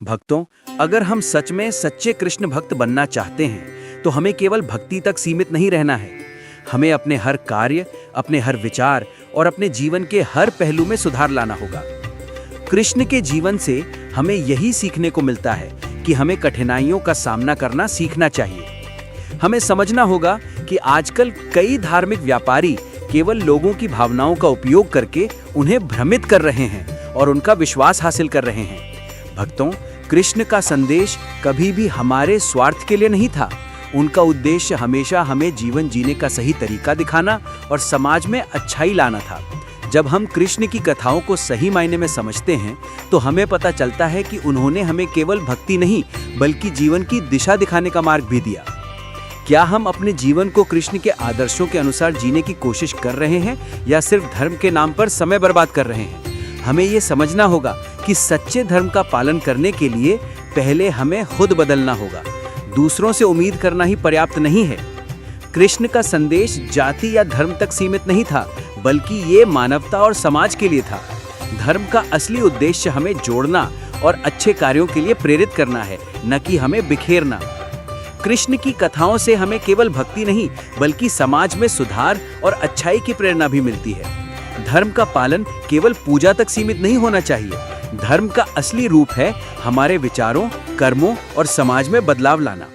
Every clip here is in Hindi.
भक्तों, अगर हम सच में सच्चे कृष्ण भक्त बनना चाहते हैं तो हमें केवल भक्ति तक सीमित नहीं रहना है। हमें अपने हर कार्य, अपने हर विचार और अपने जीवन के हर पहलू में सुधार लाना होगा। कृष्ण के जीवन से हमें यही सीखने को मिलता है कि हमें कठिनाइयों का सामना करना सीखना चाहिए। हमें समझना होगा कि आजकल कई धार्मिक व्यापारी केवल लोगों की भावनाओं का उपयोग करके उन्हें भ्रमित कर रहे हैं और उनका विश्वास हासिल कर रहे हैं। भक्तों, कृष्ण का संदेश कभी भी हमारे स्वार्थ के लिए नहीं था। उनका उद्देश्य हमेशा हमें जीवन जीने का सही तरीका दिखाना और समाज में अच्छाई लाना था। जब हम कृष्ण की कथाओं को सही मायने में समझते हैं तो हमें पता चलता है कि उन्होंने हमें केवल भक्ति नहीं बल्कि जीवन की दिशा दिखाने का मार्ग भी दिया। क्या हम अपने जीवन को कृष्ण के आदर्शों के अनुसार जीने की कोशिश कर रहे हैं या सिर्फ धर्म के नाम पर समय बर्बाद कर रहे हैं? हमें ये समझना होगा कि सच्चे धर्म का पालन करने के लिए पहले हमें खुद बदलना होगा। दूसरों से उम्मीद करना ही पर्याप्त नहीं है। कृष्ण का संदेश जाति या धर्म तक सीमित नहीं था, बल्कि ये मानवता और समाज के लिए था। धर्म का असली उद्देश्य हमें जोड़ना और अच्छे कार्यों के लिए प्रेरित करना है, न कि हमें बिखेरना। कृष्ण की कथाओं से हमें केवल भक्ति नहीं बल्कि समाज में सुधार और अच्छाई की प्रेरणा भी मिलती है। धर्म का पालन केवल पूजा तक सीमित नहीं होना चाहिए। धर्म का असली रूप है हमारे विचारों, कर्मों और समाज में बदलाव लाना।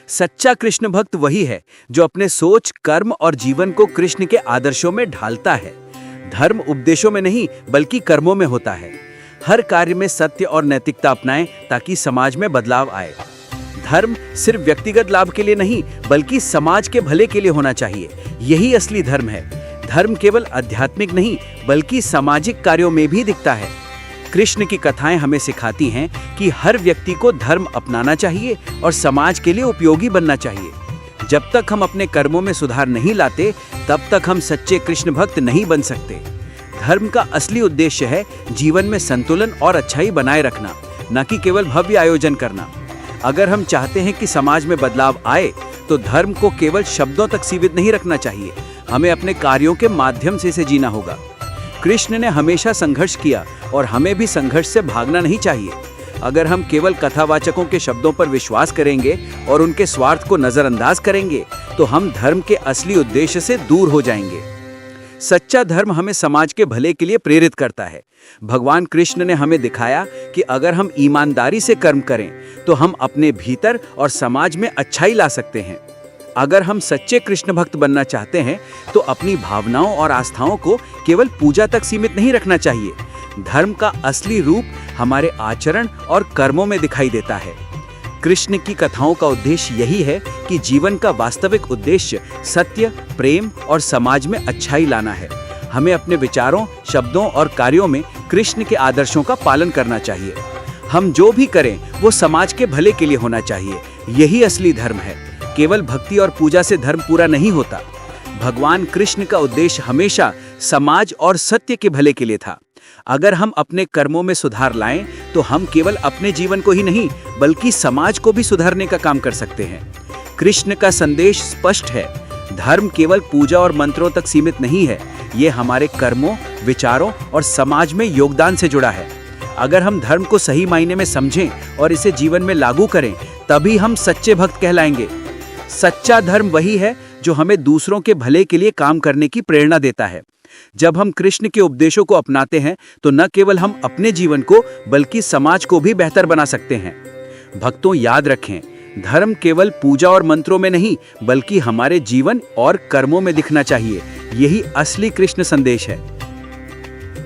सच्चा कृष्ण भक्त वही है जो अपने सोच, कर्म और जीवन को कृष्ण के आदर्शों में ढालता है। धर्म उपदेशों में नहीं बल्कि कर्मों में होता है। हर कार्य में सत्य और नैतिकता अपनाएं ताकि समाज में बदलाव आए। धर्म सिर्फ व्यक्तिगत लाभ के लिए नहीं बल्कि समाज के भले के लिए होना चाहिए। यही असली धर्म है। धर्म केवल आध्यात्मिक नहीं बल्कि सामाजिक कार्यों में भी दिखता है। कृष्ण की कथाएं हमें सिखाती हैं कि हर व्यक्ति को धर्म अपनाना चाहिए और समाज के लिए उपयोगी बनना चाहिए। जब तक हम अपने कर्मों में सुधार नहीं लाते, तब तक हम सच्चे कृष्ण भक्त नहीं बन सकते। धर्म का असली उद्देश्य है जीवन में संतुलन और अच्छाई बनाए रखना, न कि केवल भव्य आयोजन करना। अगर हम चाहते हैं कि समाज में बदलाव आए, तो धर्म को केवल शब्दों तक सीमित नहीं रखना चाहिए। हमें अपने कार्यों के माध्यम से इसे जीना होगा। कृष्ण ने हमेशा संघर्ष किया और हमें भी संघर्ष से भागना नहीं चाहिए। अगर हम केवल कथावाचकों के शब्दों पर विश्वास करेंगे और उनके स्वार्थ को नजरअंदाज करेंगे, तो हम धर्म के असली उद्देश्य से दूर हो जाएंगे। सच्चा धर्म हमें समाज के भले के लिए प्रेरित करता है। भगवान कृष्ण ने हमें दिखाया कि अगर हम ईमानदारी से कर्म करें तो हम अपने भीतर और समाज में अच्छाई ला सकते हैं। अगर हम सच्चे कृष्ण भक्त बनना चाहते हैं तो अपनी भावनाओं और आस्थाओं को केवल पूजा तक सीमित नहीं रखना चाहिए। धर्म का असली रूप हमारे आचरण और कर्मों में दिखाई देता है। कृष्ण की कथाओं का उद्देश्य यही है कि जीवन का वास्तविक उद्देश्य सत्य, प्रेम और समाज में अच्छाई लाना है। हमें अपने विचारों, शब्दों और कार्यों में कृष्ण के आदर्शों का पालन करना चाहिए। हम जो भी करें वो समाज के भले के लिए होना चाहिए। यही असली धर्म है। केवल भक्ति और पूजा से धर्म पूरा नहीं होता। भगवान कृष्ण का उद्देश्य हमेशा समाज और सत्य के भले के लिए था। अगर हम अपने कर्मों में सुधार लाएं तो हम केवल अपने जीवन को ही नहीं बल्कि समाज को भी सुधारने का काम कर सकते हैं। कृष्ण का संदेश स्पष्ट है। धर्म केवल पूजा और मंत्रों तक सीमित नहीं है। ये हमारे कर्मों, विचारों और समाज में योगदान से जुड़ा है। अगर हम धर्म को सही मायने में समझें और इसे जीवन में लागू करें, तभी हम सच्चे भक्त कहलाएंगे। सच्चा धर्म वही है जो हमें दूसरों के भले के लिए काम करने की प्रेरणा देता है। जब हम कृष्ण के उपदेशों को अपनाते हैं तो न केवल हम अपने जीवन को बल्कि समाज को भी बेहतर बना सकते हैं। भक्तों, याद रखें, धर्म केवल पूजा और मंत्रों में नहीं बल्कि हमारे जीवन और कर्मों में दिखना चाहिए। यही असली कृष्ण संदेश है।